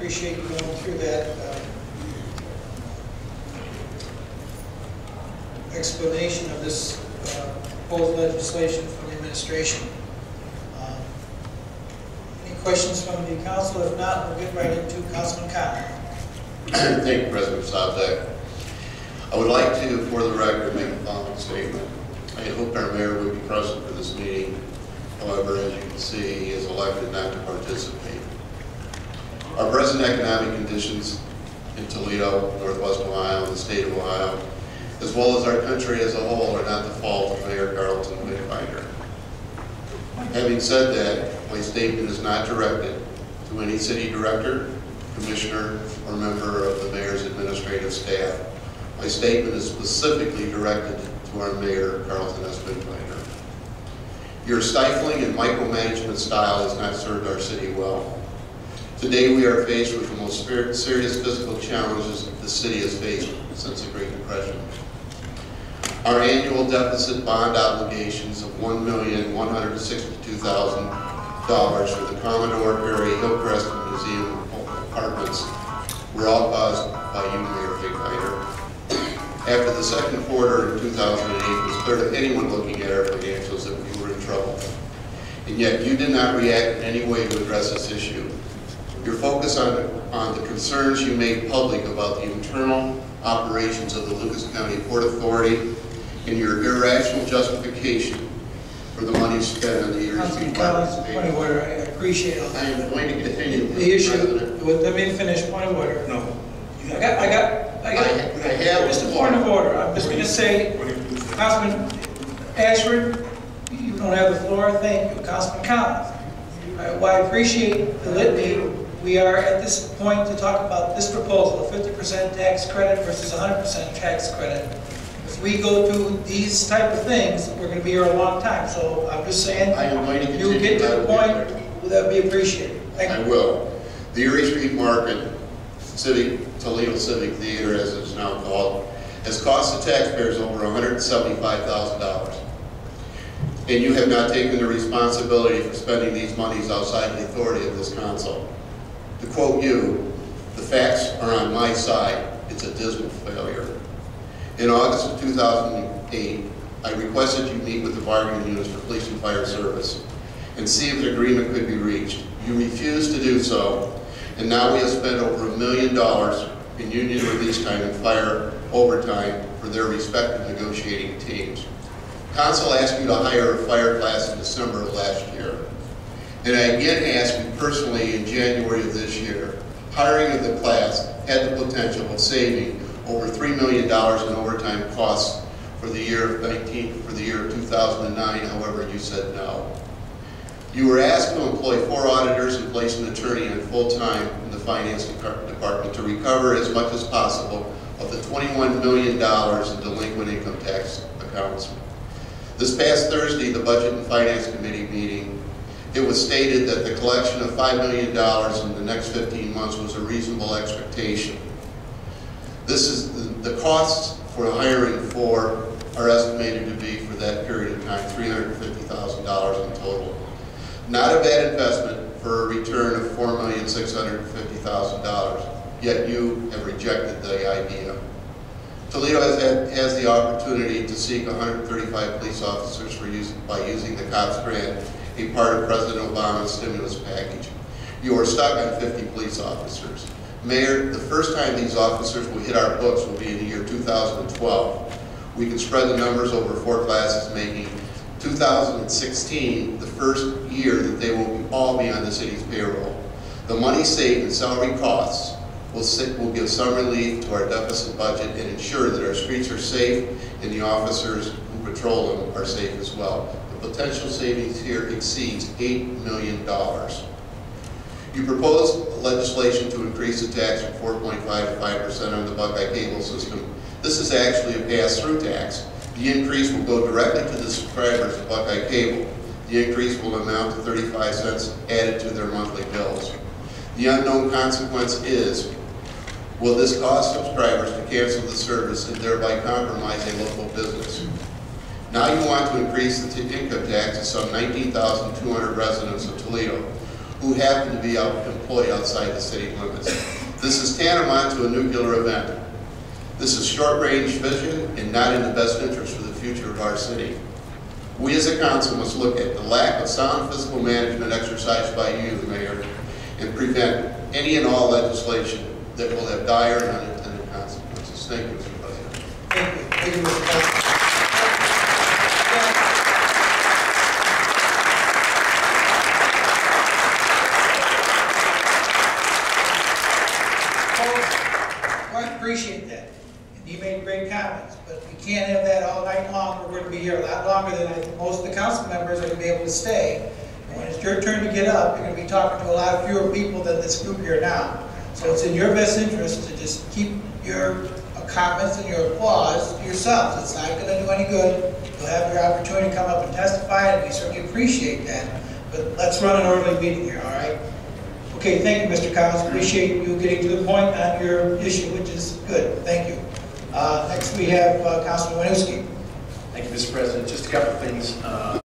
appreciate you going through that explanation of this proposed legislation from the administration. Any questions from the council? If not, we'll get right into Councilman Connor. Thank you, President Sopcich. I would like to, for the record, make the following statement. I had hoped our mayor would be present for this meeting. However, as you can see, he is elected not to participate. Our present economic conditions in Toledo, Northwest Ohio, and the state of Ohio, as well as our country as a whole, are not the fault of Mayor Carlton Wittfinder. Having said that, my statement is not directed to any city director, commissioner, or member of the mayor's administrative staff. My statement is specifically directed to our mayor, Carlton S. Wittfinder. Your stifling and micromanagement style has not served our city well. Today we are faced with the most serious physical challenges the city has faced since the Great Depression. Our annual deficit bond obligations of $1,162,000 for the Commodore Perry Hillcrest Museum apartments were all caused by you, Mayor Wittfinder. After the second quarter in 2008, it was clear to anyone looking at our financials that we were in trouble. And yet you did not react in any way to address this issue. Your focus on the concerns you made public about the internal operations of the Lucas County Port Authority and your irrational justification for the money spent on the Erie Point of order. I appreciate all that. I am going to continue. The issue, let me finish. Point of order. No. I have just a point of order. I'm just going to say, Councilman Ashford, you don't have the floor. Thank you, Councilman Collins. Well, I appreciate the litany. We are at this point to talk about this proposal, a 50% tax credit versus 100% tax credit. If we go through these type of things, we're going to be here a long time. So I'm just saying, I am going to continue. you get to the point, that would be appreciated. Thank you. I will. The Erie Street Market, Toledo Civic Theater, as it is now called, has cost the taxpayers over $175,000. And you have not taken the responsibility for spending these monies outside the authority of this council. To quote you, the facts are on my side. It's a dismal failure. In August of 2008, I requested you meet with the bargaining units for police and fire service and see if an agreement could be reached. You refused to do so, and now we have spent over $1 million in union release time and fire overtime for their respective negotiating teams. Council asked you to hire a fire class in December of last year. And I again asked you personally in January of this year. Hiring of the class had the potential of saving over $3 million in overtime costs for the year of 2009, however, you said no. You were asked to employ 4 auditors and place an attorney in full-time in the finance department to recover as much as possible of the $21 million in delinquent income tax accounts. This past Thursday, the Budget and Finance Committee meeting, it was stated that the collection of $5 million in the next 15 months was a reasonable expectation. This is the costs for hiring 4 are estimated to be for that period of time $350,000 in total. Not a bad investment for a return of $4,650,000. Yet you have rejected the idea. Toledo has the opportunity to seek 135 police officers by using the COPS grant, a part of President Obama's stimulus package. You are stuck on 50 police officers. Mayor, the first time these officers will hit our books will be in the year 2012. We can spread the numbers over 4 classes, making 2016 the first year that they will all be on the city's payroll. The money saved in salary costs will give some relief to our deficit budget and ensure that our streets are safe and the officers who patrol them are safe as well. The potential savings here exceeds $8 million. You proposed legislation to increase the tax from 4.5 to 5% on the Buckeye cable system. This is actually a pass-through tax. The increase will go directly to the subscribers of Buckeye Cable. The increase will amount to 35 cents added to their monthly bills. The unknown consequence is, will this cause subscribers to cancel the service and thereby compromise a local business? Now you want to increase the income tax to some 19,200 residents of Toledo. who happen to be employed outside the city limits. This is tantamount to a nuclear event. This is short-range vision and not in the best interest for the future of our city. We as a council must look at the lack of sound fiscal management exercised by you, Mayor, and prevent any and all legislation that will have dire and unintended consequences. Thank you, Mr. President. Thank you. Thank you, Mr. President. I appreciate that. And you made great comments, but we can't have that all night long. We're going to be here a lot longer than I think most of the council members are going to be able to stay. And when it's your turn to get up, you're going to be talking to a lot fewer people than this group here now. So it's in your best interest to just keep your comments and your applause to yourselves. It's not going to do any good. You'll have your opportunity to come up and testify, and we certainly appreciate that. But let's run an orderly meeting here, all right? Okay, thank you, Mr. Collins. Appreciate you getting to the point on your issue, which is good. Thank you. Next we have Councilman Winooski. Thank you, Mr. President. Just a couple of things.